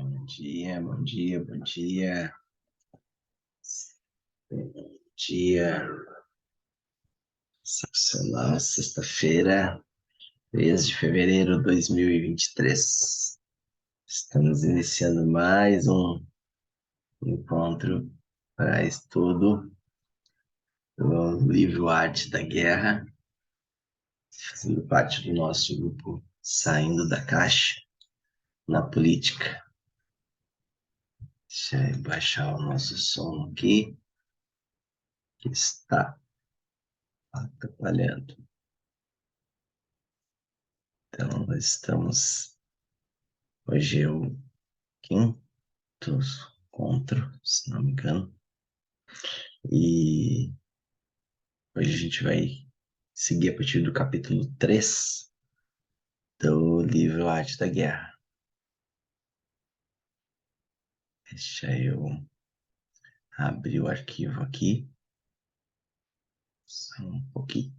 Bom dia, bom dia, bom dia. Bom dia. Excepcional, sexta-feira, 3 de fevereiro de 2023. Estamos iniciando mais um encontro para estudo do livro Arte da Guerra, fazendo parte do nosso grupo Saindo da Caixa na Política. Deixa eu baixar o nosso som aqui, que está atrapalhando. Então, nós estamos. Hoje é o quinto encontro, se não me engano. E hoje a gente vai seguir a partir do capítulo 3 do livro Arte da Guerra. Deixa eu abrir o arquivo aqui. Só um pouquinho.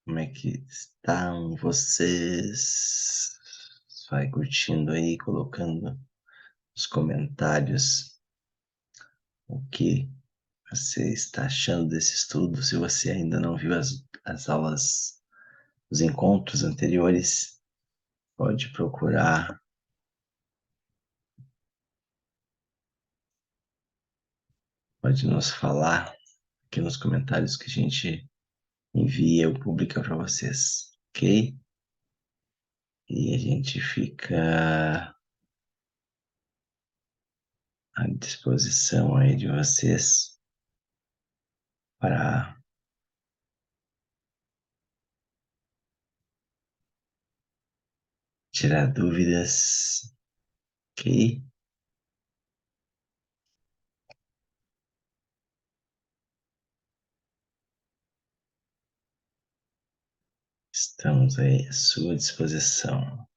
Como é que estão vocês? Vai curtindo aí, colocando nos comentários o que você está achando desse estudo. Se você ainda não viu as aulas, os encontros anteriores, pode procurar. Pode nos falar aqui nos comentários que a gente envia ou publica para vocês, ok? E a gente fica à disposição aí de vocês para tirar dúvidas, ok? Estamos aí à sua disposição.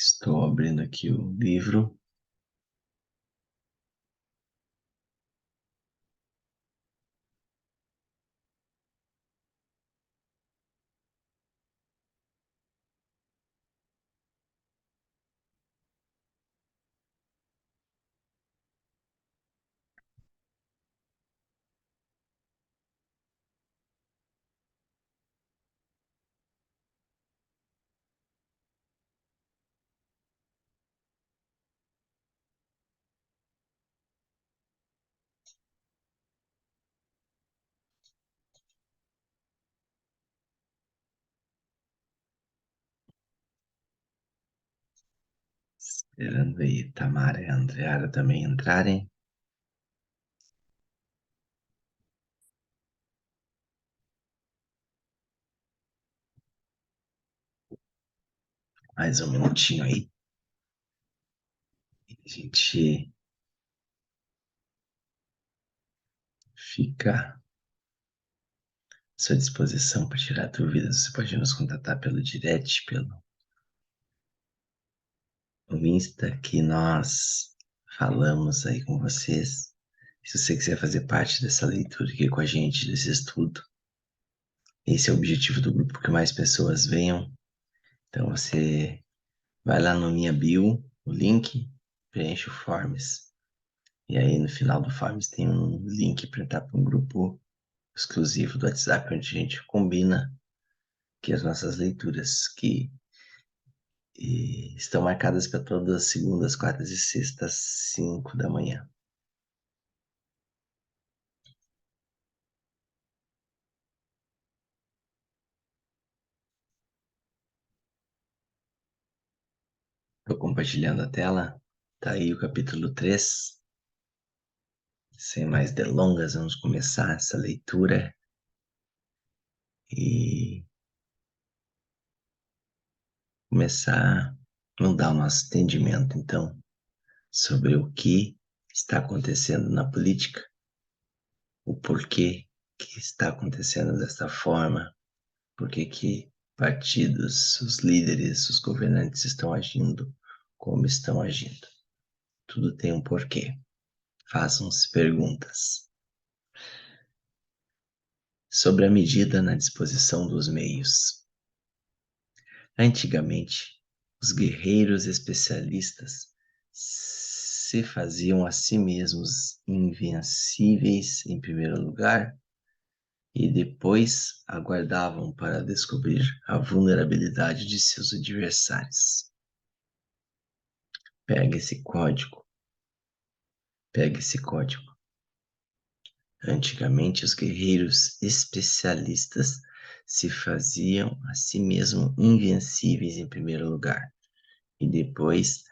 Estou abrindo aqui o livro. Esperando aí Tamara e Andreara também entrarem. Mais um minutinho aí. A gente fica à sua disposição para tirar dúvidas. Você pode nos contatar pelo direct, pelo Insta, que nós falamos aí com vocês. Se você quiser fazer parte dessa leitura aqui com a gente, desse estudo, esse é o objetivo do grupo, que mais pessoas venham. Então você vai lá no minha bio, o link, preenche o Forms. E aí no final do Forms tem um link para entrar para um grupo exclusivo do WhatsApp, onde a gente combina que as nossas leituras, que e estão marcadas para todas as segundas, quartas e sextas, 5 da manhã. Estou compartilhando a tela. Tá aí o capítulo 3. Sem mais delongas, vamos começar essa leitura e começar a mudar o nosso entendimento, então, sobre o que está acontecendo na política, o porquê que está acontecendo desta forma, porquê que partidos, os líderes, os governantes estão agindo como estão agindo. Tudo tem um porquê. Façam-se perguntas. Sobre a medida na disposição dos meios. Antigamente, os guerreiros especialistas se faziam a si mesmos invencíveis em primeiro lugar e depois aguardavam para descobrir a vulnerabilidade de seus adversários. Pega esse código. Pega esse código. Antigamente, os guerreiros especialistas se faziam a si mesmos invencíveis em primeiro lugar e depois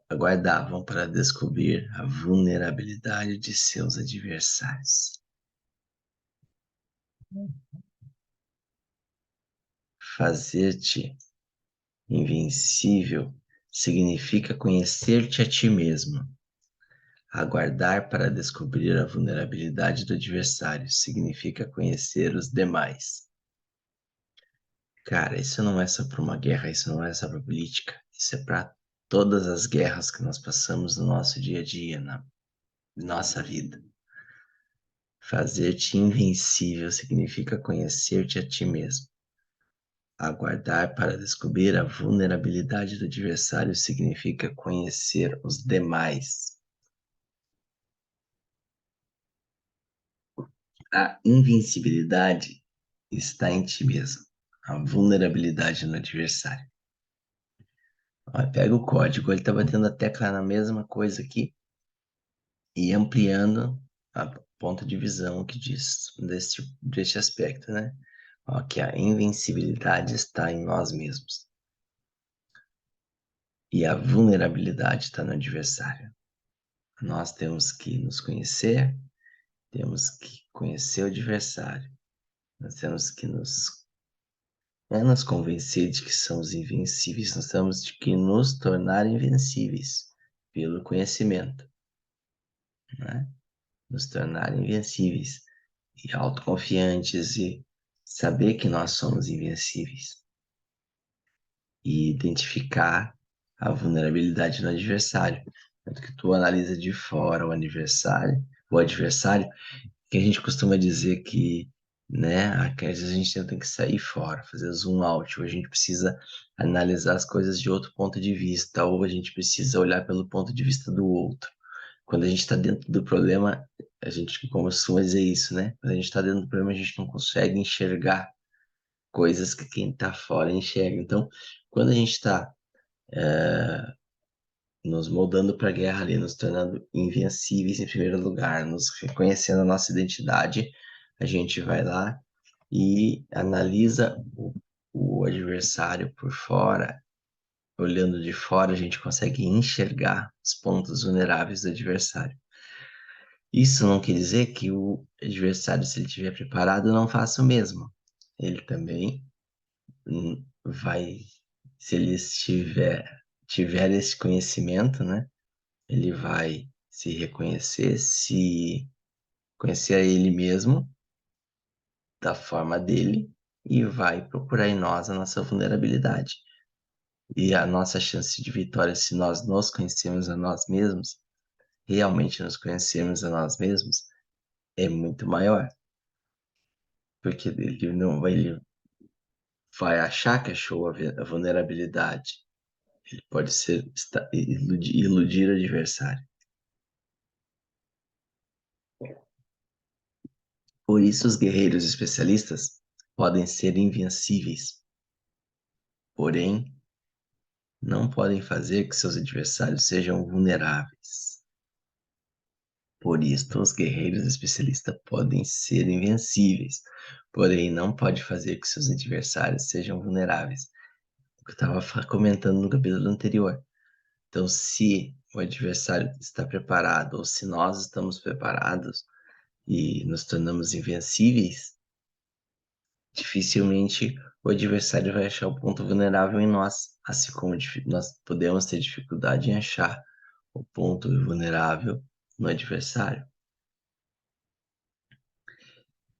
aguardavam para descobrir a vulnerabilidade de seus adversários. Fazer-te invencível significa conhecer-te a ti mesmo. Aguardar para descobrir a vulnerabilidade do adversário significa conhecer os demais. Cara, isso não é só para uma guerra, isso não é só para política, isso é para todas as guerras que nós passamos no nosso dia a dia, na nossa vida. Fazer-te invencível significa conhecer-te a ti mesmo. Aguardar para descobrir a vulnerabilidade do adversário significa conhecer os demais. A invencibilidade está em ti mesmo. A vulnerabilidade no adversário. Ó, pega o código, ele está batendo a tecla na mesma coisa aqui e ampliando a ponto de visão que diz deste aspecto, né? Ó, que a invencibilidade está em nós mesmos. E a vulnerabilidade está no adversário. Nós temos que nos conhecer, temos que conhecer o adversário. Nós temos que nos convencer de que somos invencíveis, nós temos de que nos tornar invencíveis pelo conhecimento, né? Nos tornar invencíveis e autoconfiantes e saber que nós somos invencíveis e identificar a vulnerabilidade no adversário. Tanto que tu analisa de fora o adversário, que a gente costuma dizer que, né, às vezes a gente tem que sair fora, fazer zoom out, ou a gente precisa analisar as coisas de outro ponto de vista, ou a gente precisa olhar pelo ponto de vista do outro. Quando a gente está dentro do problema, a gente costuma dizer isso, né? Quando a gente está dentro do problema, a gente não consegue enxergar coisas que quem está fora enxerga. Então, quando a gente está nos moldando para a guerra ali, nos tornando invencíveis em primeiro lugar, nos reconhecendo a nossa identidade, a gente vai lá e analisa o adversário por fora. Olhando de fora, a gente consegue enxergar os pontos vulneráveis do adversário. Isso não quer dizer que o adversário, se ele estiver preparado, não faça o mesmo. Ele também vai, se ele tiver esse conhecimento, né? Ele vai se reconhecer, se conhecer a ele mesmo, da forma dele, e vai procurar em nós a nossa vulnerabilidade. E a nossa chance de vitória, se nós nos conhecemos a nós mesmos, realmente nos conhecemos a nós mesmos, é muito maior. Porque ele não vai, ele vai achar que achou a vulnerabilidade. Ele pode ser iludir o adversário. Por isso, os guerreiros especialistas podem ser invencíveis. Porém, não podem fazer que seus adversários sejam vulneráveis. Por isto, os guerreiros especialistas podem ser invencíveis, porém não pode fazer que seus adversários sejam vulneráveis. O que eu estava comentando no capítulo anterior. Então, se o adversário está preparado, ou se nós estamos preparados e nos tornamos invencíveis, dificilmente o adversário vai achar o ponto vulnerável em nós, assim como nós podemos ter dificuldade em achar o ponto vulnerável no adversário.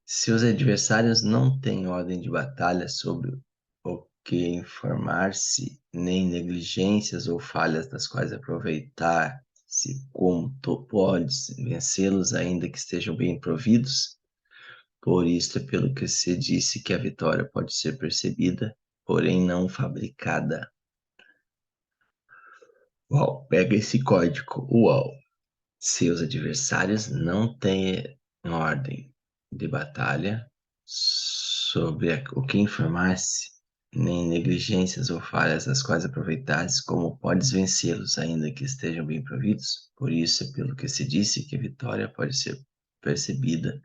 Se os adversários não têm ordem de batalha sobre o que informar-se, nem negligências ou falhas das quais aproveitar-se, como tu podes vencê-los ainda que estejam bem providos? Por isto é pelo que se disse que a vitória pode ser percebida, porém não fabricada. Uau, pega esse código. Uau! Seus adversários não têm ordem de batalha sobre o que informar-se, nem negligências ou falhas das quais aproveitar-se, como podes vencê-los, ainda que estejam bem providos? Por isso é pelo que se disse que a vitória pode ser percebida,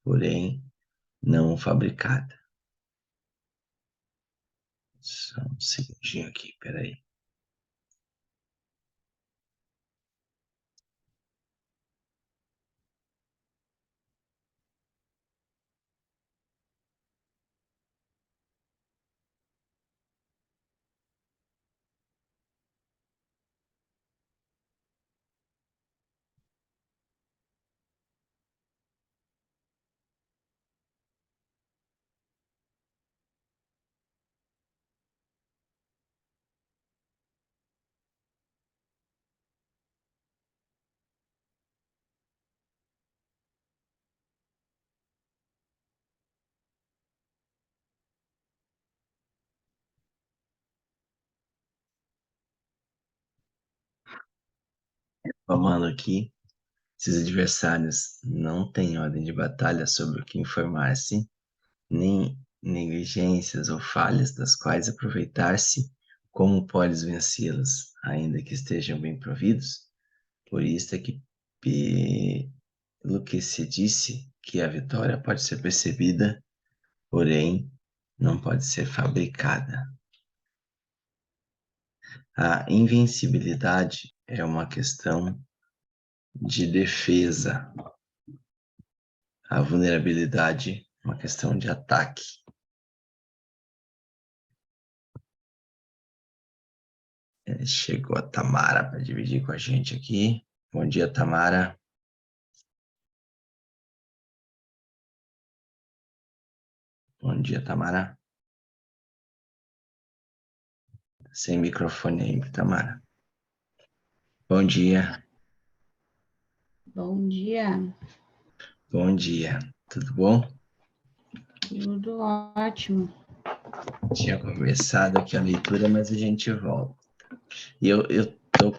porém não fabricada. Só um segundinho aqui, peraí. Vamos aqui. Se os adversários não têm ordem de batalha sobre o que informar-se, nem negligências ou falhas das quais aproveitar-se, como podes vencê-los, ainda que estejam bem providos? Por isso é que, pelo que se disse, que a vitória pode ser percebida, porém não pode ser fabricada. A invencibilidade é uma questão de defesa. A vulnerabilidade é uma questão de ataque. Chegou a Tamara para dividir com a gente aqui. Bom dia, Tamara. Bom dia, Tamara. Sem microfone aí, Tamara. Bom dia. Bom dia. Bom dia. Tudo bom? Tudo ótimo. Tinha começado aqui a leitura, mas a gente volta. E eu tô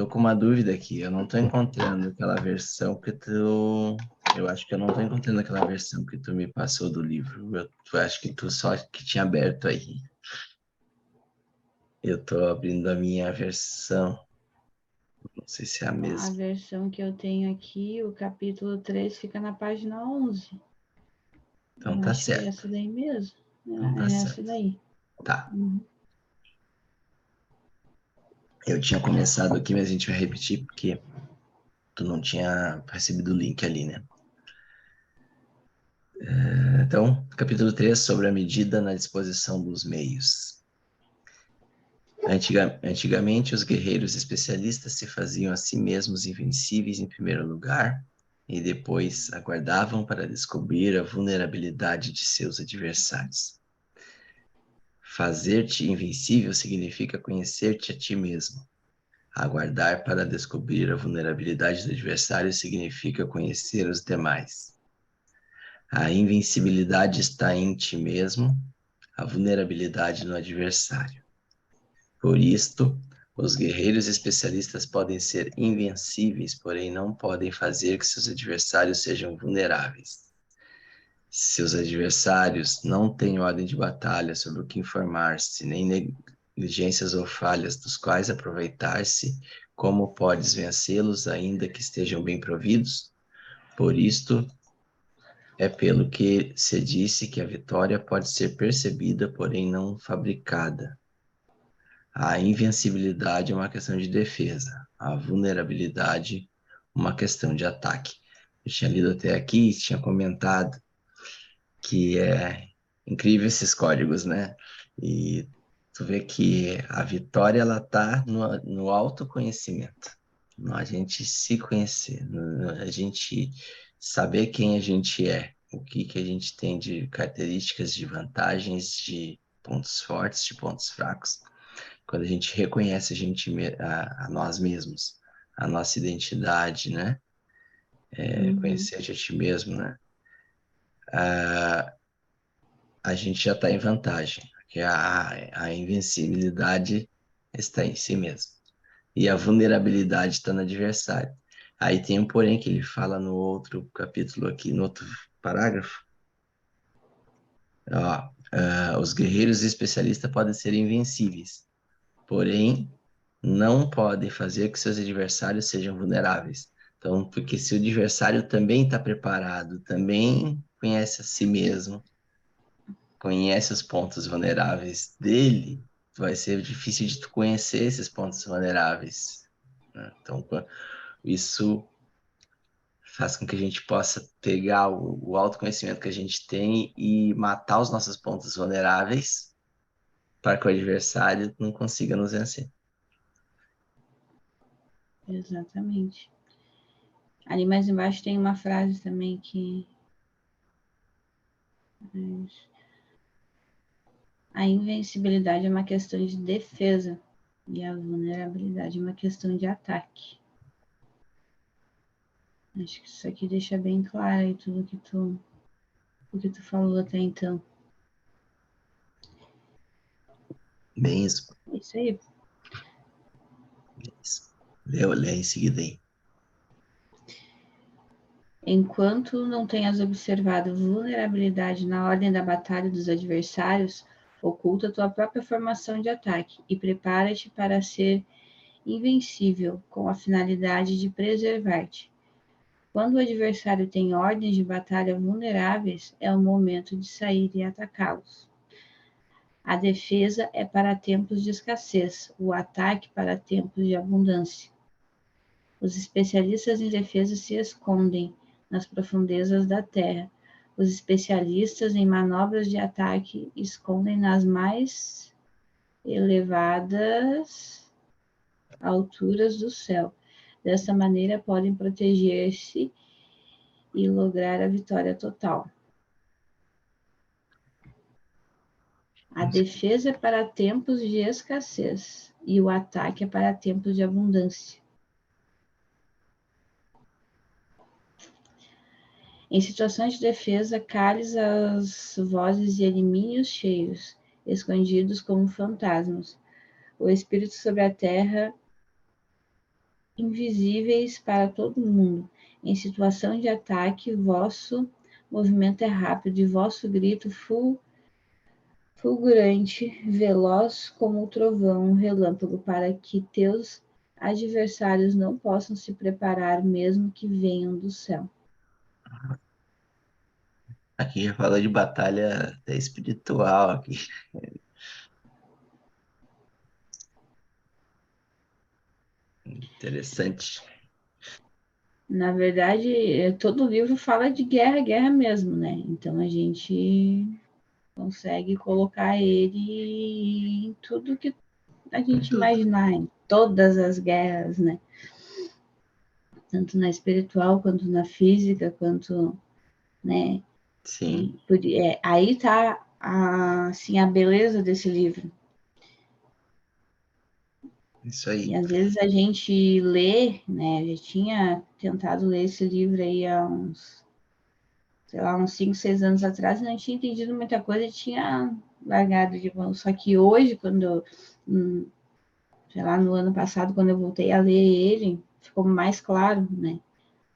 com uma dúvida aqui. Eu não tô encontrando aquela versão que tu... Eu acho que eu não tô encontrando aquela versão que tu me passou do livro. Eu acho que tu só que tinha aberto aí. Eu tô abrindo a minha versão. Não sei se é a mesma. A versão que eu tenho aqui, o capítulo 3, fica na página 11. Então Eu tá acho que é certo. essa daí mesmo. Então tá É essa certo. daí. Tá. Uhum. Eu tinha começado aqui, mas a gente vai repetir porque tu não tinha recebido o link ali, né? Então, capítulo 3, sobre a medida na disposição dos meios. Antigamente, os guerreiros especialistas se faziam a si mesmos invencíveis em primeiro lugar e depois aguardavam para descobrir a vulnerabilidade de seus adversários. Fazer-te invencível significa conhecer-te a ti mesmo. Aguardar para descobrir a vulnerabilidade do adversário significa conhecer os demais. A invencibilidade está em ti mesmo, a vulnerabilidade no adversário. Por isto, os guerreiros especialistas podem ser invencíveis, porém não podem fazer que seus adversários sejam vulneráveis. Seus adversários não têm ordem de batalha sobre o que informar-se, nem negligências ou falhas dos quais aproveitar-se, como podes vencê-los, ainda que estejam bem providos? Por isto, é pelo que se disse que a vitória pode ser percebida, porém não fabricada. A invencibilidade é uma questão de defesa, a vulnerabilidade uma questão de ataque. Eu tinha lido até aqui, tinha comentado que é incrível esses códigos, né? E tu vê que a vitória ela tá no autoconhecimento, no a gente se conhecer, no a gente saber quem a gente é, o que que a gente tem de características, de vantagens, de pontos fortes, de pontos fracos. Quando a gente reconhece a nós mesmos, a nossa identidade, né? Uhum. Conhecer a ti mesmo, né? A gente já está em vantagem, porque a invencibilidade está em si mesmo. E a vulnerabilidade está no adversário. Aí tem um porém que ele fala no outro capítulo aqui, no outro parágrafo. Ó, os guerreiros especialistas podem ser invencíveis, porém não podem fazer que seus adversários sejam vulneráveis. Então, porque se o adversário também está preparado, também conhece a si mesmo, conhece os pontos vulneráveis dele, vai ser difícil de tu conhecer esses pontos vulneráveis, né? Então, isso faz com que a gente possa pegar o autoconhecimento que a gente tem e matar os nossos pontos vulneráveis para que o adversário não consiga nos vencer. Exatamente. Ali mais embaixo tem uma frase também que a invencibilidade é uma questão de defesa e a vulnerabilidade é uma questão de ataque. Acho que isso aqui deixa bem claro aí tudo o que tu falou até então. Bem isso. É isso aí. Bem isso. Lê em seguida aí. Enquanto não tenhas observado vulnerabilidade na ordem da batalha dos adversários, oculta tua própria formação de ataque e prepara-te para ser invencível, com a finalidade de preservar-te. Quando o adversário tem ordens de batalha vulneráveis, é o momento de sair e atacá-los. A defesa é para tempos de escassez, o ataque para tempos de abundância. Os especialistas em defesa se escondem nas profundezas da terra. Os especialistas em manobras de ataque escondem nas mais elevadas alturas do céu. Dessa maneira, podem proteger-se e lograr a vitória total. A defesa é para tempos de escassez e o ataque é para tempos de abundância. Em situações de defesa, cales as vozes e elimine os cheios, escondidos como fantasmas, o espírito sobre a terra, invisíveis para todo mundo. Em situação de ataque, vosso movimento é rápido e vosso grito fulgurante, veloz como o trovão, um relâmpago, para que teus adversários não possam se preparar, mesmo que venham do céu. Aqui já fala de batalha até espiritual aqui. Interessante. Na verdade, todo livro fala de guerra, guerra mesmo, né? Então a gente consegue colocar ele em tudo que a Em gente tudo. imaginar, em todas as guerras, né? Tanto na espiritual, quanto na física, quanto, né? Sim, Aí tá assim, a beleza desse livro. isso E aí. às vezes a gente lê, né? Eu já tinha tentado ler esse livro aí há uns, sei lá, uns 5, 6 anos atrás, e não tinha entendido muita coisa e tinha largado de mão. Só que hoje, sei lá, no ano passado, quando eu voltei a ler ele, ficou mais claro, né?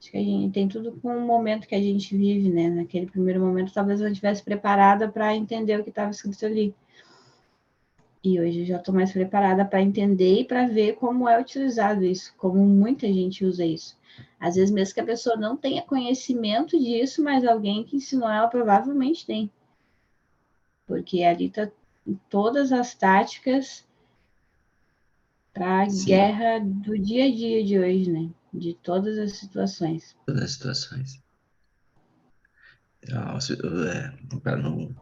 Acho que a gente tem tudo com o momento que a gente vive, né? Naquele primeiro momento, talvez eu não estivesse preparada para entender o que estava escrito ali. E hoje eu já estou mais preparada para entender e para ver como é utilizado isso, como muita gente usa isso. Às vezes mesmo que a pessoa não tenha conhecimento disso, mas alguém que ensinou ela provavelmente tem. Porque ali está todas as táticas para a Sim, guerra do dia a dia de hoje, né? De todas as situações. todas as situações. Para no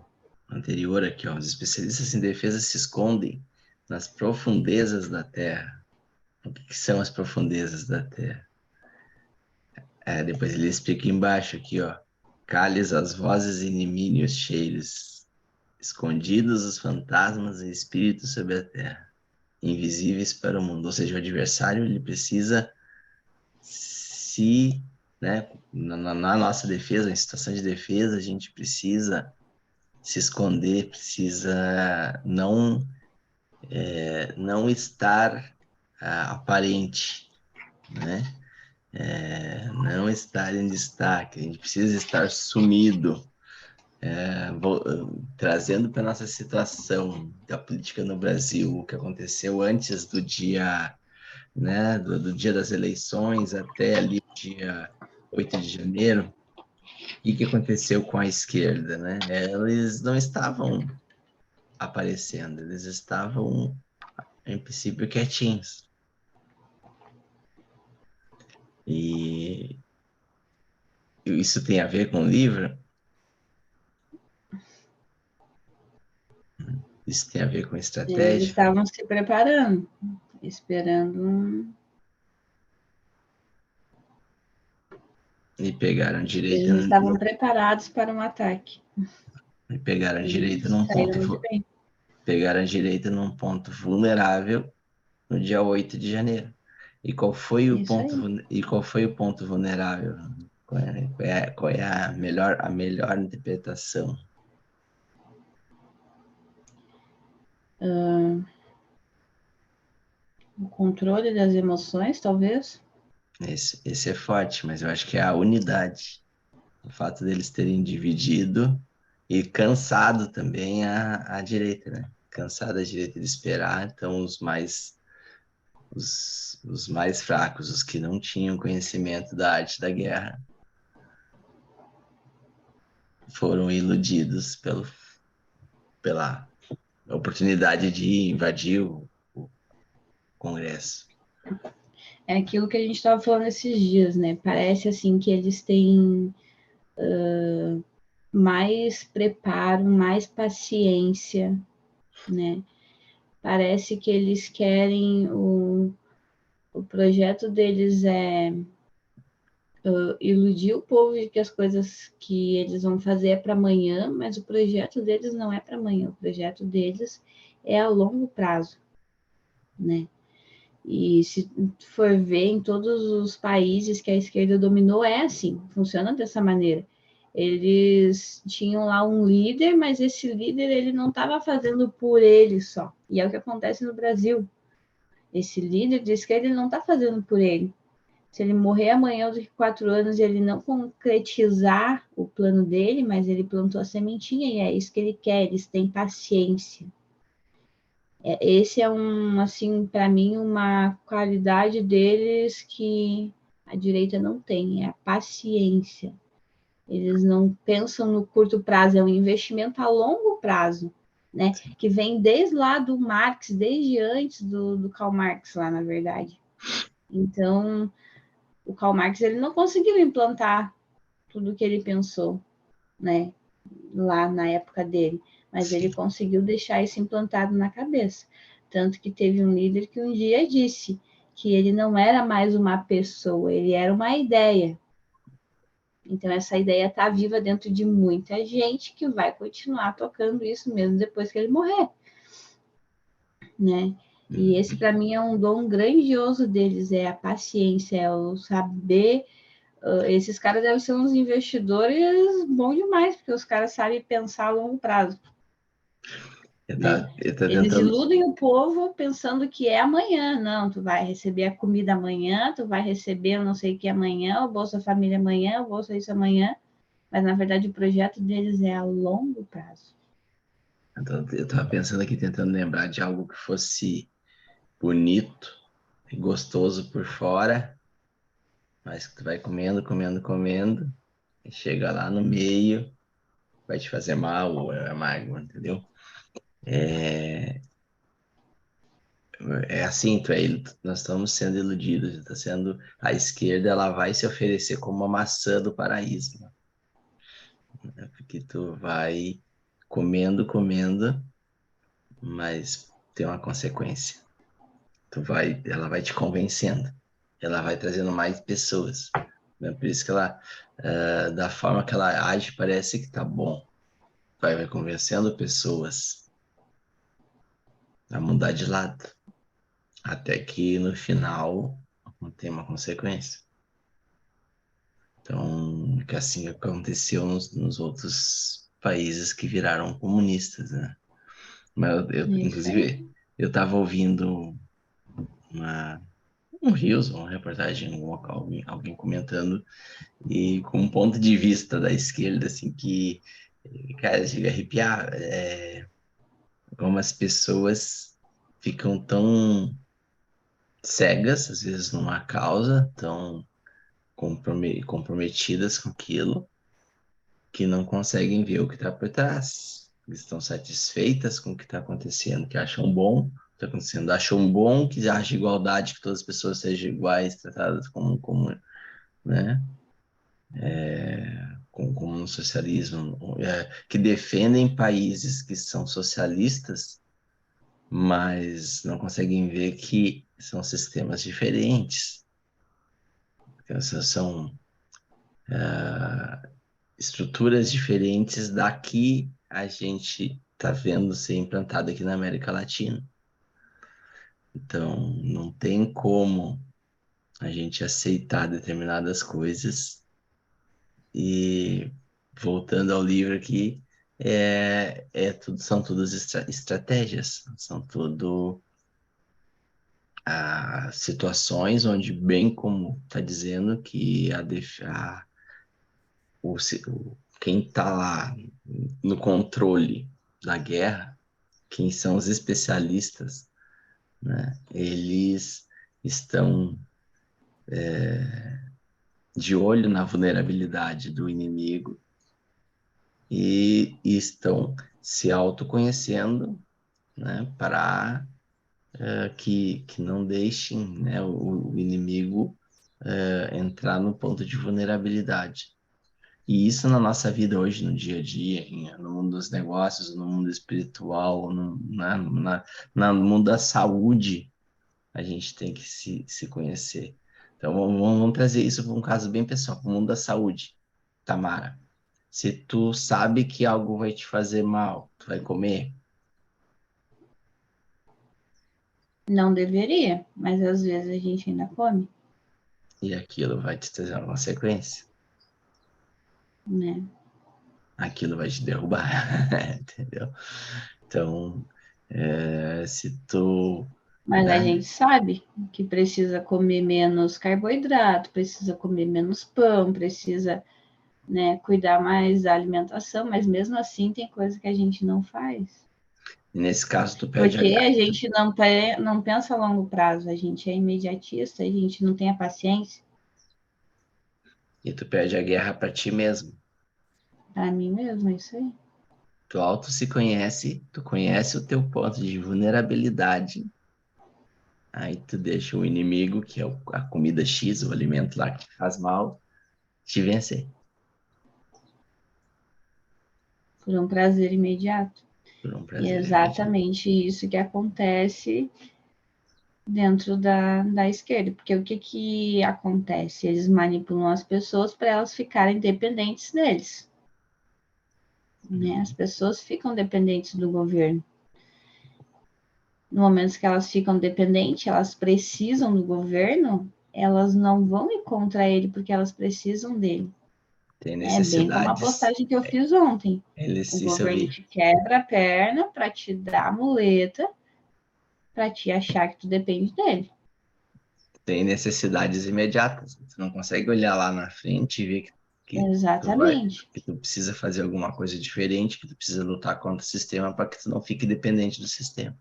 anterior aqui, ó, os especialistas em defesa se escondem nas profundezas da Terra. O que que são as profundezas da Terra? Depois ele explica embaixo aqui, ó. Cales as vozes inimínios cheiros, escondidos os fantasmas e espíritos sobre a terra, invisíveis para o mundo. Ou seja, o adversário ele precisa se, né, na nossa defesa, em situação de defesa, a gente precisa se esconder, precisa não estar aparente, né? Não estar em destaque, a gente precisa estar sumido. Trazendo para nossa situação da política no Brasil, o que aconteceu antes do dia, né, do dia das eleições até ali o dia 8 de janeiro, e o que aconteceu com a esquerda, né? Eles não estavam aparecendo, eles estavam, em princípio, quietinhos. E isso tem a ver com o livro? Isso tem a ver com Eles estratégia? estavam se preparando, esperando E pegaram direita, Eles estavam preparados para um ataque. e pegaram E direita num saíram ponto muito bem. pegaram a direita num ponto vulnerável no dia 8 de janeiro. Isso aí. E qual foi o ponto vulnerável? Qual é a melhor interpretação? O controle das emoções, talvez. Esse é forte, mas eu acho que é a unidade. O fato deles terem dividido e cansado também a direita, né? Cansado a direita de esperar, então os mais fracos, os que não tinham conhecimento da arte da guerra, foram iludidos pela oportunidade de invadir o Congresso. É aquilo que a gente estava falando esses dias, né? Parece assim que eles têm mais preparo, mais paciência, né? Parece que eles querem o projeto deles é iludir o povo de que as coisas que eles vão fazer é para amanhã, mas o projeto deles não é para amanhã, o projeto deles é a longo prazo, né? E se for ver em todos os países que a esquerda dominou, é assim, funciona dessa maneira. Eles tinham lá um líder, mas esse líder ele não estava fazendo por ele só. E é o que acontece no Brasil. Esse líder de esquerda ele não está fazendo por ele. Se ele morrer amanhã daqui 4 anos e ele não concretizar o plano dele, mas ele plantou a sementinha e é isso que ele quer, eles têm paciência. Esse é assim, para mim, uma qualidade deles que a direita não tem, é a paciência. Eles não pensam no curto prazo, é um investimento a longo prazo, né? Que vem desde lá do Marx, desde antes do Karl Marx lá, na verdade. Então, o Karl Marx ele não conseguiu implantar tudo o que ele pensou, né? Lá na época dele, mas ele Sim, conseguiu deixar isso implantado na cabeça. Tanto que teve um líder que um dia disse que ele não era mais uma pessoa, ele era uma ideia. Então, essa ideia está viva dentro de muita gente que vai continuar tocando isso mesmo depois que ele morrer, né? E esse, para mim, é um dom grandioso deles, é a paciência, é o saber. Esses caras devem ser uns investidores bons demais, porque os caras sabem pensar a longo prazo. Né? ele tá Eles tentando. iludem o povo pensando que é amanhã. Não, tu vai receber a comida amanhã, tu vai receber não sei o que amanhã, o Bolsa Família amanhã, o Bolsa isso amanhã. Mas, na verdade, o projeto deles é a longo prazo. Então, eu tava pensando aqui, tentando lembrar de algo que fosse bonito e gostoso por fora, mas que tu vai comendo, comendo, comendo, e chega lá no meio, vai te fazer mal ou é amargo, entendeu? É, é assim, nós estamos sendo iludidos, tá sendo, a esquerda ela vai se oferecer como uma maçã do paraíso, né? Porque tu vai comendo, comendo, mas tem uma consequência. Ela vai te convencendo, ela vai trazendo mais pessoas, né? Por isso que ela, da forma que ela age, parece que tá bom, vai convencendo pessoas a mudar de lado, até que no final tem uma consequência. Então, que assim aconteceu nos outros países que viraram comunistas, né? Mas Isso aí. inclusive, eu estava ouvindo uma, um Reels, uma reportagem, alguém comentando, e com um ponto de vista da esquerda, assim, que, cara, chega a arrepiar, como as pessoas ficam tão cegas, às vezes, numa causa, tão comprometidas com aquilo, que não conseguem ver o que está por trás. Estão satisfeitas com o que está acontecendo, que acham bom, está acontecendo, acham bom que haja igualdade, que todas as pessoas sejam iguais, tratadas como, né? Como no socialismo, que defendem países que são socialistas, mas não conseguem ver que são sistemas diferentes, que essas são estruturas diferentes da que a gente está vendo ser implantada aqui na América Latina. Então, não tem como a gente aceitar determinadas coisas. E voltando ao livro aqui, são todas estratégias, são tudo situações onde, bem como está dizendo, que quem está lá no controle da guerra, quem são os especialistas, né? Eles estão de olho na vulnerabilidade do inimigo e estão se autoconhecendo, né? Para que não deixem, né, o inimigo entrar no ponto de vulnerabilidade. E isso na nossa vida hoje, no dia a dia, no mundo dos negócios, no mundo espiritual, no mundo da saúde, a gente tem que se conhecer. Então, vamos trazer isso para um caso bem pessoal, para o mundo da saúde. Tamara, se tu sabe que algo vai te fazer mal, tu vai comer? Não deveria, mas às vezes a gente ainda come, E aquilo vai te trazer uma consequência. né? Aquilo vai te derrubar, entendeu? Então, se tu, Mas a né? gente sabe que precisa comer menos carboidrato, precisa comer menos pão, precisa, né, cuidar mais da alimentação, mas mesmo assim tem coisa que a gente não faz. Nesse caso, tu perde a Porque a garra. gente não pensa a longo prazo, a gente é imediatista, a gente não tem a paciência. E tu perde a guerra para ti mesmo. Para mim mesmo, é isso aí. Tu auto se conhece, tu conhece o teu ponto de vulnerabilidade. Aí tu deixa o inimigo, que é a comida X, o alimento lá que faz mal, te vencer Por um prazer imediato. por um E é prazer imediato. exatamente isso que acontece dentro da esquerda. Porque o que, que acontece? Eles manipulam as pessoas para elas ficarem dependentes deles. Né? As pessoas ficam dependentes do governo. No momento que elas ficam dependentes, elas precisam do governo, elas não vão ir contra ele porque elas precisam dele. Tem É bem como a necessidades. postagem que eu fiz ontem. O Isso eu governo vi. te quebra a perna para te dar a muleta, para te achar que tu depende dele. Tem necessidades imediatas. Tu não consegue olhar lá na frente e ver que Exatamente. Que tu precisa fazer alguma coisa diferente, que tu precisa lutar contra o sistema para que tu não fique dependente do sistema.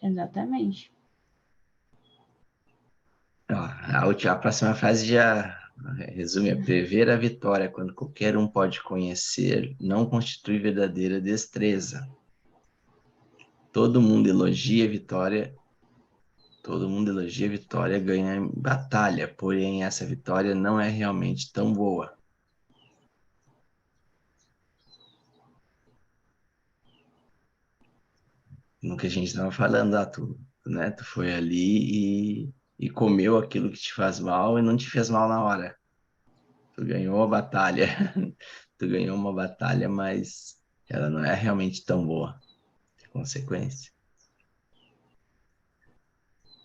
Exatamente. Ó, a próxima frase já resume: prever a vitória quando qualquer um pode conhecer não constitui verdadeira destreza. Todo mundo elogia a vitória, todo mundo elogia a vitória, ganha em batalha, porém essa vitória não é realmente tão boa. No que a gente estava falando, né? Tu foi ali e comeu aquilo que te faz mal e não te fez mal na hora. Tu ganhou a batalha. Tu ganhou uma batalha, mas ela não é realmente tão boa. Tem consequência.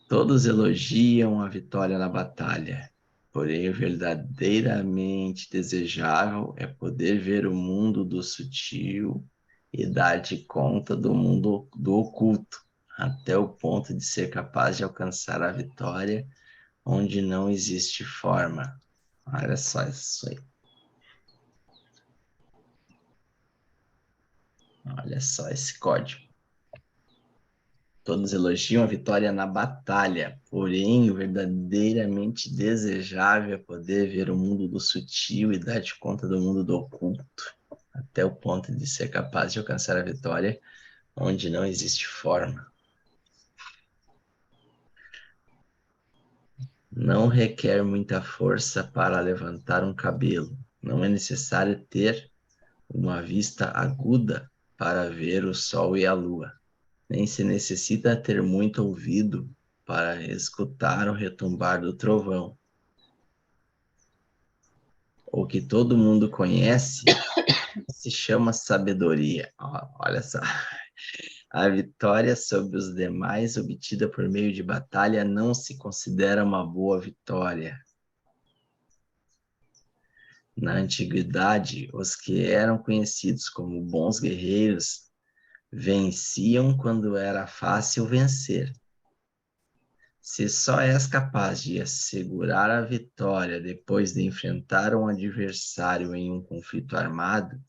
Todos elogiam a vitória na batalha, porém o verdadeiramente desejável é poder ver o mundo do sutil e dar de conta do mundo do oculto, até o ponto de ser capaz de alcançar a vitória onde não existe forma. Olha só isso aí. Olha só esse código. Todos elogiam a vitória na batalha, porém, o verdadeiramente desejável é poder ver o mundo do sutil e dar de conta do mundo do oculto, até o ponto de ser capaz de alcançar a vitória onde não existe forma. Não requer muita força para levantar um cabelo. Não é necessário ter uma vista aguda para ver o sol e a lua. Nem se necessita ter muito ouvido para escutar o retumbar do trovão. O que todo mundo conhece se chama sabedoria. Olha só. A vitória sobre os demais obtida por meio de batalha não se considera uma boa vitória. Na antiguidade, os que eram conhecidos como bons guerreiros venciam quando era fácil vencer. Se só és capaz de assegurar a vitória depois de enfrentar um adversário em um conflito armado,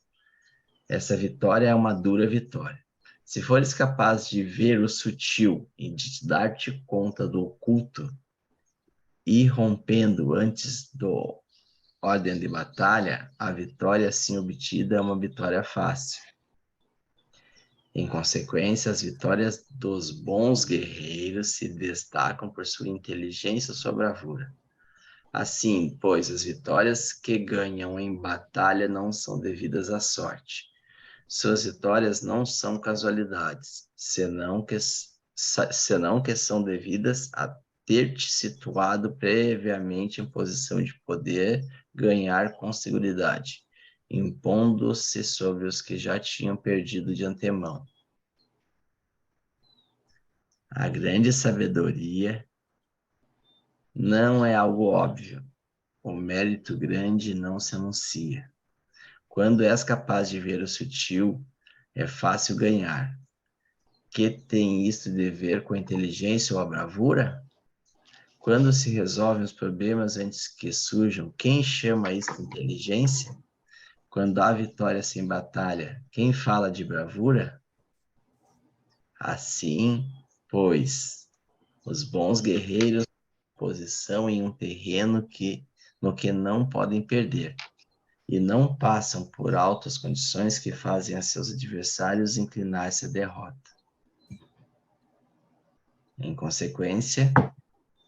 essa vitória é uma dura vitória. Se fores capaz de ver o sutil e de dar-te conta do oculto, e rompendo antes do ordem de batalha, a vitória assim obtida é uma vitória fácil. Em consequência, as vitórias dos bons guerreiros se destacam por sua inteligência e sua bravura. Assim, pois, as vitórias que ganham em batalha não são devidas à sorte. Suas vitórias não são casualidades, senão que são devidas a ter te situado previamente em posição de poder ganhar com segurança, impondo-se sobre os que já tinham perdido de antemão. A grande sabedoria não é algo óbvio. O mérito grande não se anuncia. Quando és capaz de ver o sutil, é fácil ganhar. Que tem isto de ver com a inteligência ou a bravura? Quando se resolvem os problemas antes que surjam, quem chama isso inteligência? Quando há vitória sem batalha, quem fala de bravura? Assim, pois, os bons guerreiros posição em um terreno no que não podem perder, e não passam por alto as condições que fazem a seus adversários inclinar-se à derrota. Em consequência,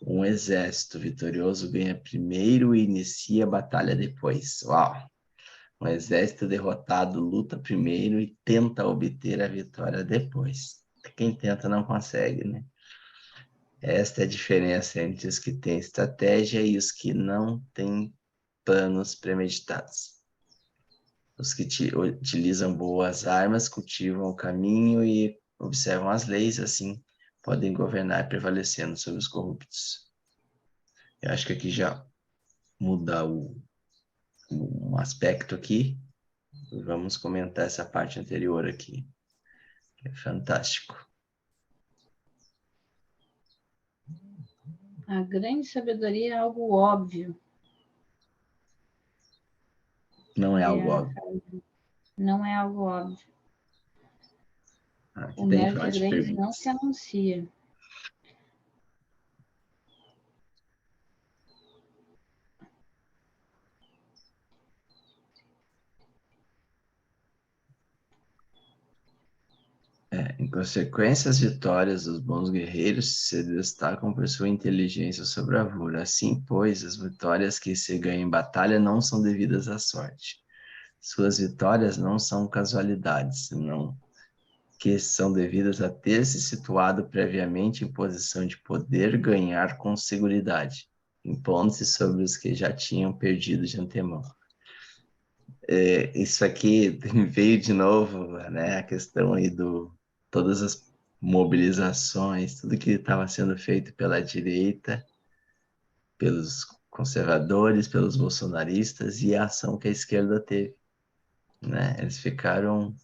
um exército vitorioso ganha primeiro e inicia a batalha depois. Uau! Um exército derrotado luta primeiro e tenta obter a vitória depois. Quem tenta não consegue, né? Esta é a diferença entre os que têm estratégia e os que não têm planos premeditados. Os que utilizam boas armas cultivam o caminho e observam as leis, assim podem governar prevalecendo sobre os corruptos. Eu acho que aqui já muda um aspecto aqui. Vamos comentar essa parte anterior aqui. É fantástico. A grande sabedoria é algo óbvio. não é algo óbvio? Não é algo óbvio. Aqui O tem mérito forte grande não perguntas. se anuncia. Em consequência, as vitórias dos bons guerreiros se destacam por sua inteligência ou bravura. Assim, pois, as vitórias que se ganham em batalha não são devidas à sorte. Suas vitórias não são casualidades, senão que são devidas a ter se situado previamente em posição de poder ganhar com seguridade, impondo-se sobre os que já tinham perdido de antemão. Isso aqui veio de novo, né? A questão aí do todas as mobilizações, tudo que estava sendo feito pela direita, pelos conservadores, pelos bolsonaristas e a ação que a esquerda teve, né? Eles ficaram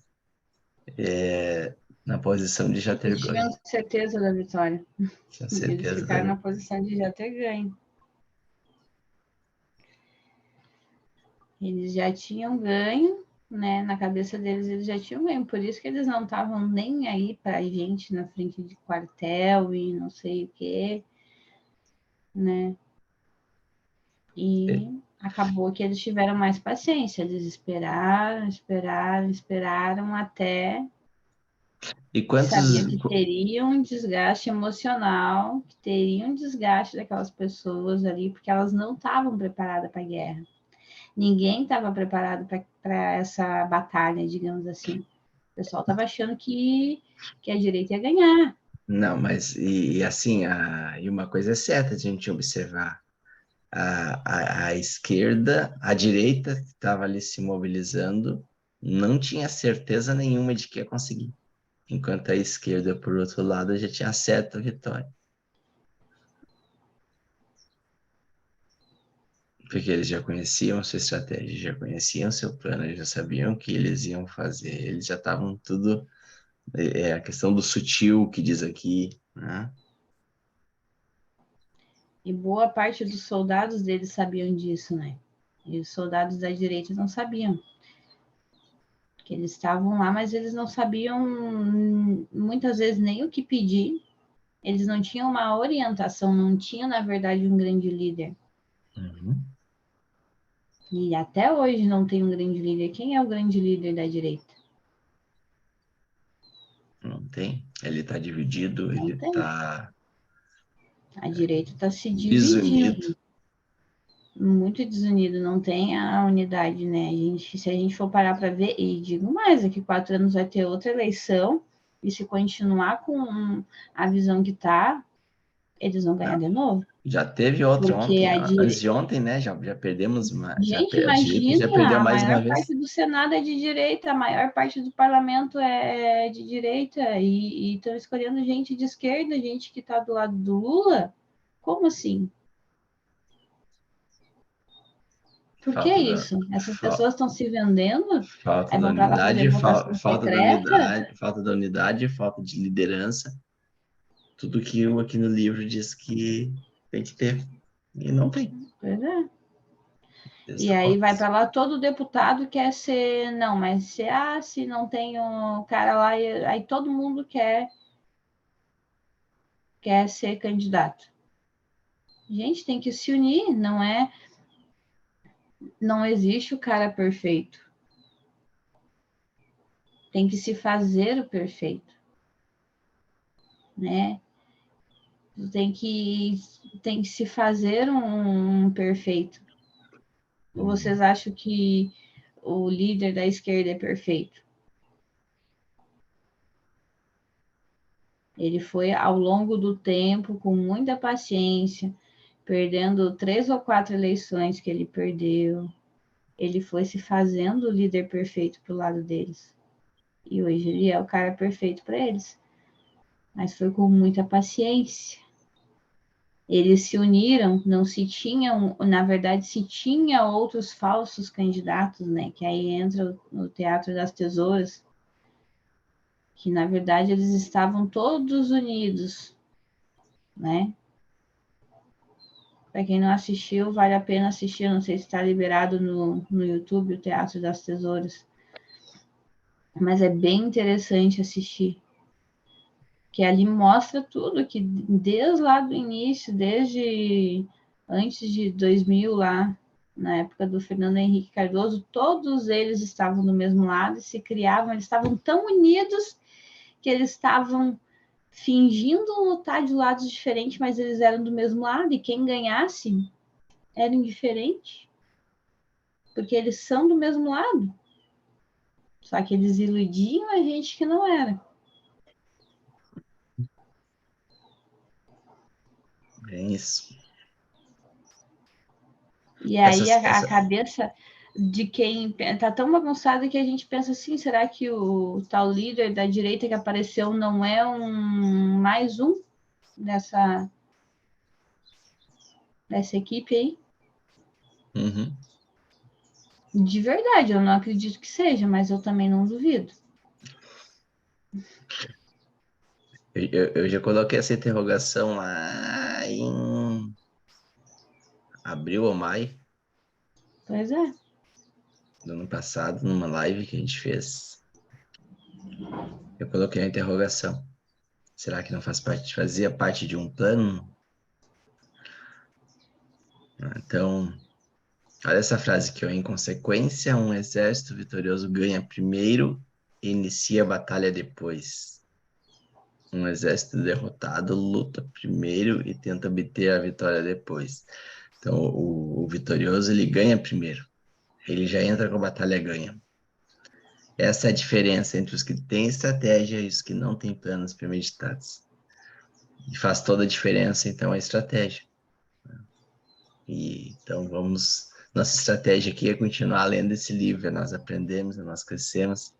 na posição de já ter Eles tinham ganho, certeza da vitória. tinha Eles certeza da ficaram na vitória. posição de já ter ganho. Eles já tinham ganho, né? Na cabeça deles, eles já tinham ganho. Por isso que eles não estavam nem aí para a gente na frente de quartel e não sei o quê, né? E acabou que eles tiveram mais paciência. Eles esperaram até E que quantos, sabiam que teria um desgaste emocional, que teria um desgaste daquelas pessoas ali, porque elas não estavam preparadas para a guerra. Ninguém estava preparado para essa batalha, digamos assim. O pessoal estava achando que a direita ia ganhar. não, mas e assim, e uma coisa é certa de a gente observar. A esquerda, a direita que estava ali se mobilizando, não tinha certeza nenhuma de que ia conseguir. Enquanto a esquerda, por outro lado, já tinha certa vitória. Porque eles já conheciam sua estratégia, já conheciam seu plano, eles já sabiam o que eles iam fazer. Eles já estavam tudo. É a questão do sutil que diz aqui, né? E boa parte dos soldados deles sabiam disso, né? E os soldados da direita não sabiam. Que eles estavam lá, mas eles não sabiam muitas vezes nem o que pedir. Eles não tinham uma orientação, não tinham, na verdade, um grande líder. Uhum. E até hoje não tem um grande líder. Quem é o grande líder da direita? Não tem. Ele está dividido, Não ele tem. está A direita está se desunido. dividindo, muito desunido, não tem a unidade, né? Se a gente for parar para ver, e digo mais, daqui 4 anos vai ter outra eleição, e se continuar com a visão que está, eles vão ganhar de novo. Já teve outra Porque ontem, a antes direita. de ontem, né? Já perdemos uma. Gente, A direita já perdeu imagina, a mais uma maior vez. parte do Senado é de direita, a maior parte do parlamento é de direita, e estão escolhendo gente de esquerda, gente que está do lado do Lula. Como assim? Por que Falta da, isso? Essas fal- pessoas estão se vendendo, falta aí da vão para lá fazer unidade, votação secreta. falta da unidade, falta de liderança. Tudo que eu aqui no livro diz que tem que ter. E não tem. Pois é. E Dessa aí forma. vai para lá todo deputado quer ser, não, mas se não tem um cara lá, aí todo mundo quer ser candidato. Gente, tem que se unir, não existe o cara perfeito. Tem que se fazer o perfeito, né? Tem que se fazer um perfeito. Ou vocês acham que o líder da esquerda é perfeito? Ele foi ao longo do tempo, com muita paciência, perdendo 3 ou 4 eleições que ele perdeu. Ele foi se fazendo o líder perfeito para o lado deles. E hoje ele é o cara perfeito para eles. Mas foi com muita paciência. Eles se uniram, não se tinham, na verdade, se tinha outros falsos candidatos, né? Que aí entra no Teatro das Tesouras, que na verdade eles estavam todos unidos, né? Para quem não assistiu, vale a pena assistir. Eu não sei se está liberado no YouTube, o Teatro das Tesouras. Mas é bem interessante assistir. Que ali mostra tudo, que desde lá do início, desde antes de 2000 lá, na época do Fernando Henrique Cardoso, todos eles estavam do mesmo lado e se criavam, eles estavam tão unidos que eles estavam fingindo lutar de lados diferentes, mas eles eram do mesmo lado, e quem ganhasse era indiferente, porque eles são do mesmo lado. Só que eles iludiam a gente que não era. É isso. E aí a cabeça de quem tá tão bagunçada que a gente pensa assim, será que o tal líder da direita que apareceu não é mais um dessa equipe aí? Uhum. De verdade, eu não acredito que seja, mas eu também não duvido. Eu já coloquei essa interrogação lá em abril ou maio Pois é. do ano passado, numa live que a gente fez. Eu coloquei a interrogação. Será que não fazia parte de um plano? Então, olha essa frase aqui, ó. Em consequência, um exército vitorioso ganha primeiro e inicia a batalha depois. Um exército derrotado luta primeiro e tenta obter a vitória depois. Então, o vitorioso, ele ganha primeiro. Ele já entra com a batalha ganha. Essa é a diferença entre os que têm estratégia e os que não têm planos premeditados. E faz toda a diferença, então, a estratégia. E, então, vamos... Nossa estratégia aqui é continuar lendo esse livro. Nós aprendemos, nós crescemos.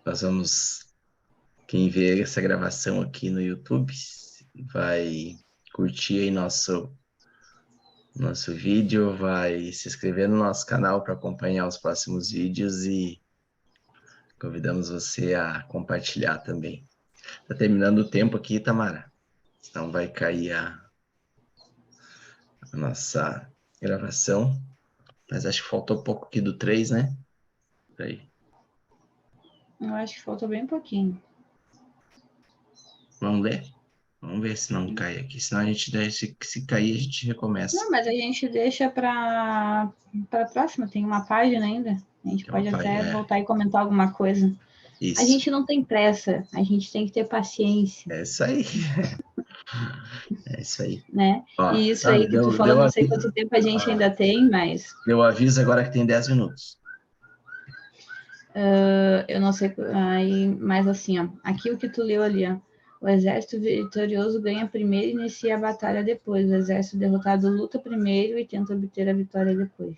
Nós vamos... Quem vê essa gravação aqui no YouTube vai curtir aí nosso vídeo, vai se inscrever no nosso canal para acompanhar os próximos vídeos e convidamos você a compartilhar também. Tá terminando o tempo aqui, Tamara. Senão vai cair a nossa gravação. Mas acho que faltou pouco aqui do 3, né? Aí. Eu acho que faltou bem pouquinho. Vamos ler? Vamos ver se não cai aqui. Senão a gente se cair, a gente recomeça. Não, mas a gente deixa para a próxima, tem uma página ainda. A gente Que é uma pode até página. voltar e comentar alguma coisa. A Isso. gente não tem pressa, a gente tem que ter paciência, É isso aí. É isso aí. né? Ó, E isso sabe, aí que tu falou, deu não sei quanto aviso. tempo a gente Ó, ainda tem, mas deu aviso agora que tem 10 minutos. eu não sei, aí, mas assim, ó, aqui o que tu leu ali, ó, o exército vitorioso ganha primeiro e inicia a batalha depois. O exército derrotado luta primeiro e tenta obter a vitória depois.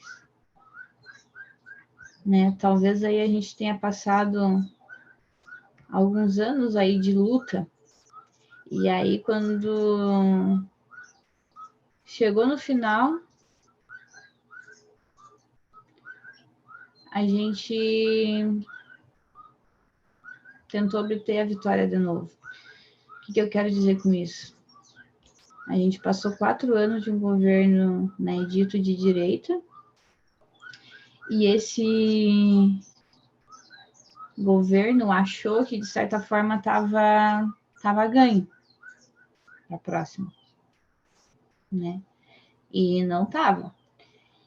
Né? Talvez aí a gente tenha passado alguns anos aí de luta, e aí quando chegou no final, a gente tentou obter a vitória de novo. O que eu quero dizer com isso? A gente passou 4 anos de um governo, né, dito de direita, e esse governo achou que, de certa forma, estava ganho a próxima, né? E não estava.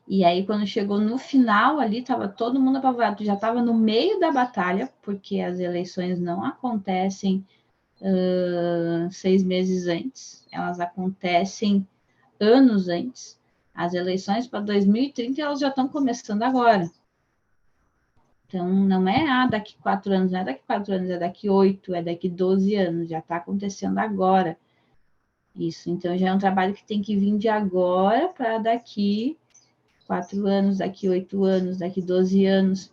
E aí, quando chegou no final ali, estava todo mundo apavorado. Já estava no meio da batalha, porque as eleições não acontecem 6 meses antes, elas acontecem anos antes. As eleições para 2030 elas já estão começando agora. Então, não é daqui 4 anos, não é daqui 4 anos, é daqui 8, é daqui 12 anos, já está acontecendo agora. Isso, então já é um trabalho que tem que vir de agora para daqui 4 anos, daqui 8 anos, daqui 12 anos.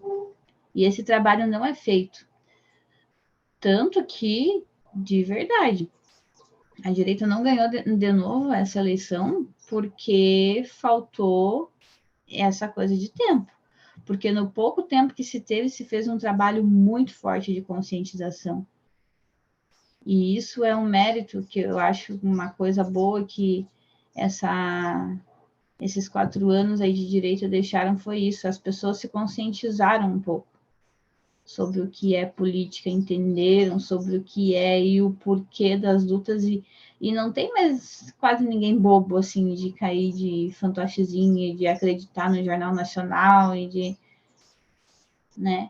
E esse trabalho não é feito. Tanto que, de verdade, a direita não ganhou de novo essa eleição porque faltou essa coisa de tempo. Porque no pouco tempo que se teve, se fez um trabalho muito forte de conscientização. E isso é um mérito que eu acho uma coisa boa que esses 4 anos aí de direito deixaram foi isso, as pessoas se conscientizaram um pouco sobre o que é política, entenderam sobre o que é e o porquê das lutas, e não tem mais quase ninguém bobo, assim, de cair de fantochezinha, de acreditar no Jornal Nacional e de, né?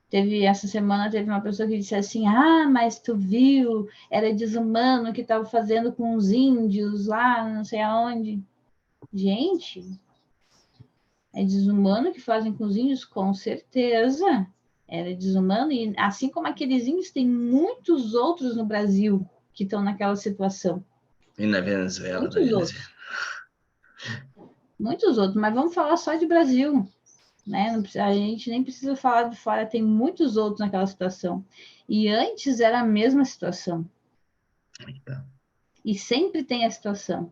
Essa semana teve uma pessoa que disse assim, mas tu viu, era desumano o que estava fazendo com os índios lá, não sei aonde. Gente, é desumano o que fazem com os índios? Com certeza. Era desumano, e assim como aqueles índios, tem muitos outros no Brasil que estão naquela situação. E na Venezuela Muitos também, né? outros. Muitos outros, mas vamos falar só de Brasil, né? A gente nem precisa falar de fora, tem muitos outros naquela situação. E antes era a mesma situação. Então, E sempre tem a situação.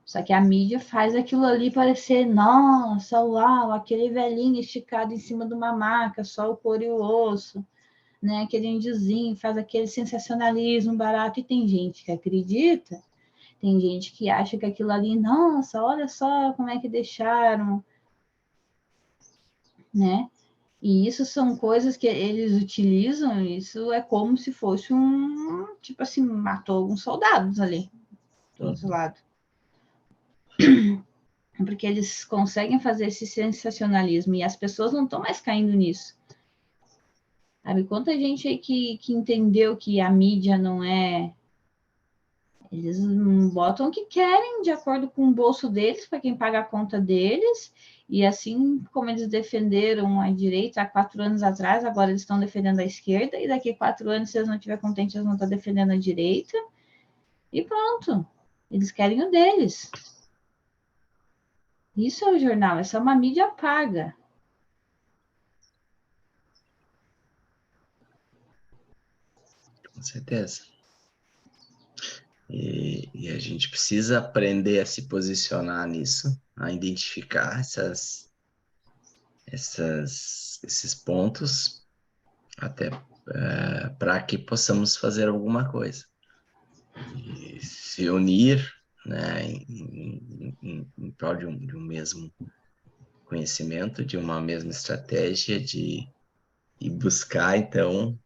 Só que a mídia faz aquilo ali parecer, nossa, uau, aquele velhinho esticado em cima de uma maca, só o couro e o osso, né? Aquele índiozinho faz aquele sensacionalismo barato, e tem gente que acredita, tem gente que acha que aquilo ali, nossa, olha só como é que deixaram, né? E isso são coisas que eles utilizam, isso é como se fosse tipo assim, matou alguns soldados ali, do outro lado. Porque eles conseguem fazer esse sensacionalismo, e as pessoas não estão mais caindo nisso. Sabe, quanta gente aí que entendeu que a mídia não é... Eles botam o que querem, de acordo com o bolso deles, para quem paga a conta deles, e assim como eles defenderam a direita há 4 anos atrás, agora eles estão defendendo a esquerda, e daqui a 4 anos, se eles não estiverem contentes, eles vão estar defendendo a direita, e pronto. Eles querem o deles. Isso é o jornal, essa é uma mídia paga. com certeza. E a gente precisa aprender a se posicionar nisso, a identificar esses pontos, até para que possamos fazer alguma coisa. E se unir, né, em prol de um mesmo conhecimento, de uma mesma estratégia, e buscar, então,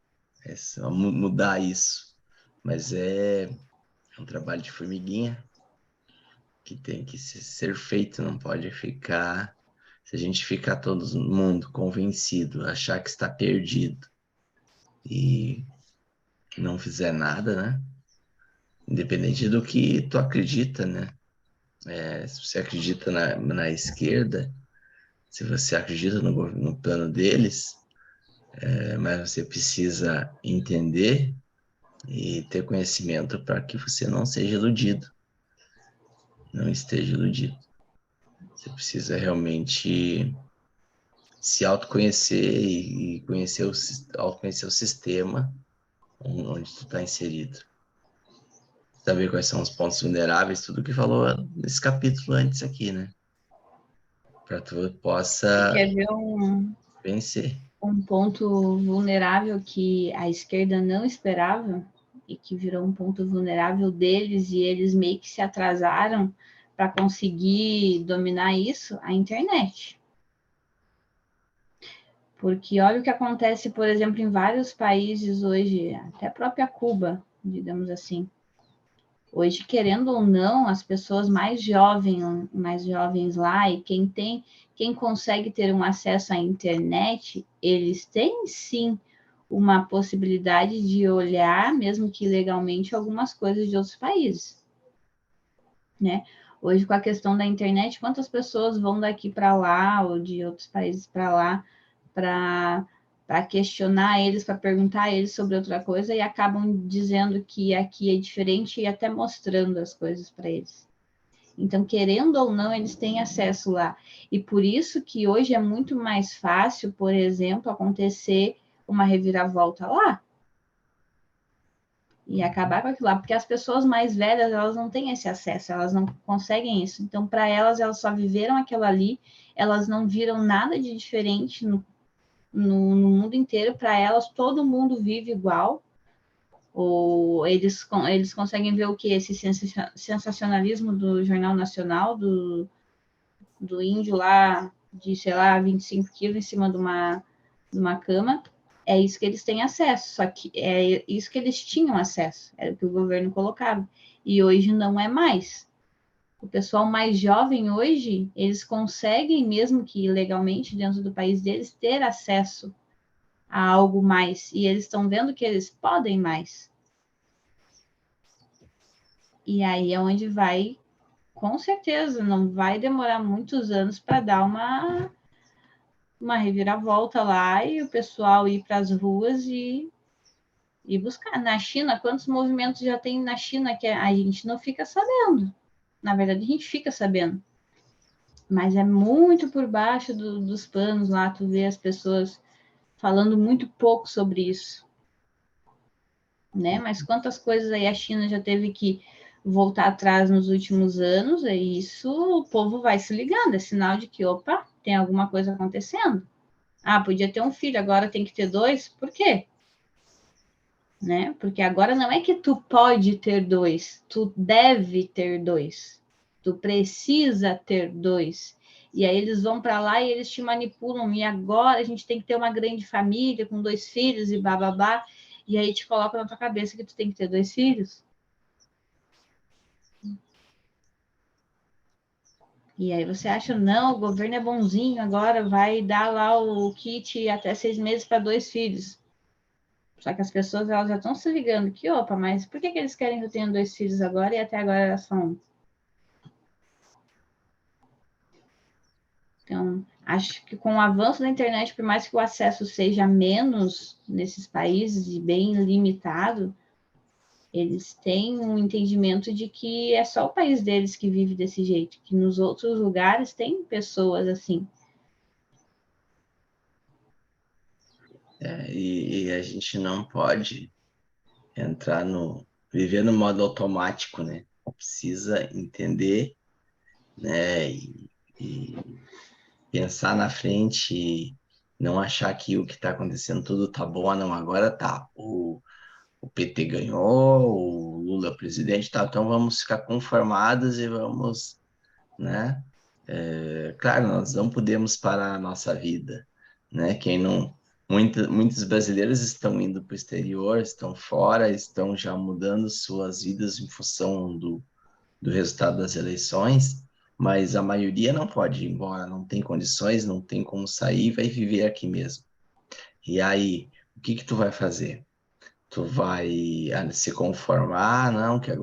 mudar isso. Mas é um trabalho de formiguinha que tem que ser feito, não pode ficar. Se a gente ficar todo mundo convencido, achar que está perdido e não fizer nada, né? Independente do que tu acredita, né? Se você acredita na esquerda, se você acredita no plano deles, mas você precisa entender e ter conhecimento para que você não seja iludido, não esteja iludido. Você precisa realmente se autoconhecer e autoconhecer o sistema onde tu está inserido. Saber quais são os pontos vulneráveis, tudo que falou nesse capítulo antes aqui, né? Para tu possa Quer ver vencer. um ponto vulnerável que a esquerda não esperava e que virou um ponto vulnerável deles, e eles meio que se atrasaram para conseguir dominar isso? A internet. Porque olha o que acontece, por exemplo, em vários países hoje, até a própria Cuba, digamos assim. Hoje, querendo ou não, as pessoas mais jovens lá, e quem consegue ter um acesso à internet, eles têm sim uma possibilidade de olhar, mesmo que legalmente, algumas coisas de outros países, né? Hoje, com a questão da internet, quantas pessoas vão daqui para lá, ou de outros países para lá, para questionar eles, para perguntar a eles sobre outra coisa, e acabam dizendo que aqui é diferente e até mostrando as coisas para eles. Então, querendo ou não, eles têm acesso lá. E por isso que hoje é muito mais fácil, por exemplo, acontecer uma reviravolta lá e acabar com aquilo lá, porque as pessoas mais velhas, elas não têm esse acesso, elas não conseguem isso. Então, para elas, elas só viveram aquilo ali, elas não viram nada de diferente no mundo inteiro. Para elas, todo mundo vive igual, Ou eles conseguem ver o que? Esse sensacionalismo do Jornal Nacional, do índio lá, de, sei lá, 25 quilos em cima de uma cama. É isso que eles têm acesso, só que é isso que eles tinham acesso, era o que o governo colocava. E hoje não é mais. O pessoal mais jovem hoje, eles conseguem, mesmo que ilegalmente dentro do país deles, ter acesso a algo mais. E eles estão vendo que eles podem mais. E aí é onde vai, com certeza, não vai demorar muitos anos para dar uma reviravolta lá e o pessoal ir para as ruas e buscar. Na China, quantos movimentos já tem na China que a gente não fica sabendo? Na verdade, a gente fica sabendo. Mas é muito por baixo dos panos lá, tu vê as pessoas falando muito pouco sobre isso, né? Mas quantas coisas aí a China já teve que voltar atrás nos últimos anos, é isso, o povo vai se ligando, é sinal de que, opa, tem alguma coisa acontecendo. Ah, podia ter um filho, agora tem que ter dois, por quê? Né? Porque agora não é que tu pode ter dois, tu deve ter dois, tu precisa ter dois. E aí eles vão para lá e eles te manipulam, e agora a gente tem que ter uma grande família com dois filhos e bababá, e aí te colocam na tua cabeça que tu tem que ter dois filhos. E aí você acha, não, o governo é bonzinho, agora vai dar lá o kit até 6 meses para dois filhos. Só que as pessoas elas já estão se ligando que, opa, mas por que eles querem que eu tenha dois filhos agora e até agora era só um? Então, acho que com o avanço da internet, por mais que o acesso seja menos nesses países e bem limitado, eles têm um entendimento de que é só o país deles que vive desse jeito, que nos outros lugares tem pessoas assim. E a gente não pode viver no modo automático, né? Precisa entender, né? E pensar na frente e não achar que o que está acontecendo tudo tá bom, ah, não, agora tá. O PT ganhou, o Lula é presidente, tá, então vamos ficar conformados e vamos, né? Claro, nós não podemos parar a nossa vida, né? Quem não, muitos brasileiros estão indo para o exterior, estão fora, estão já mudando suas vidas em função do resultado das eleições, mas a maioria não pode ir embora, não tem condições, não tem como sair, vai viver aqui mesmo. E aí, o que que tu vai fazer? Tu vai se conformar, não, que agora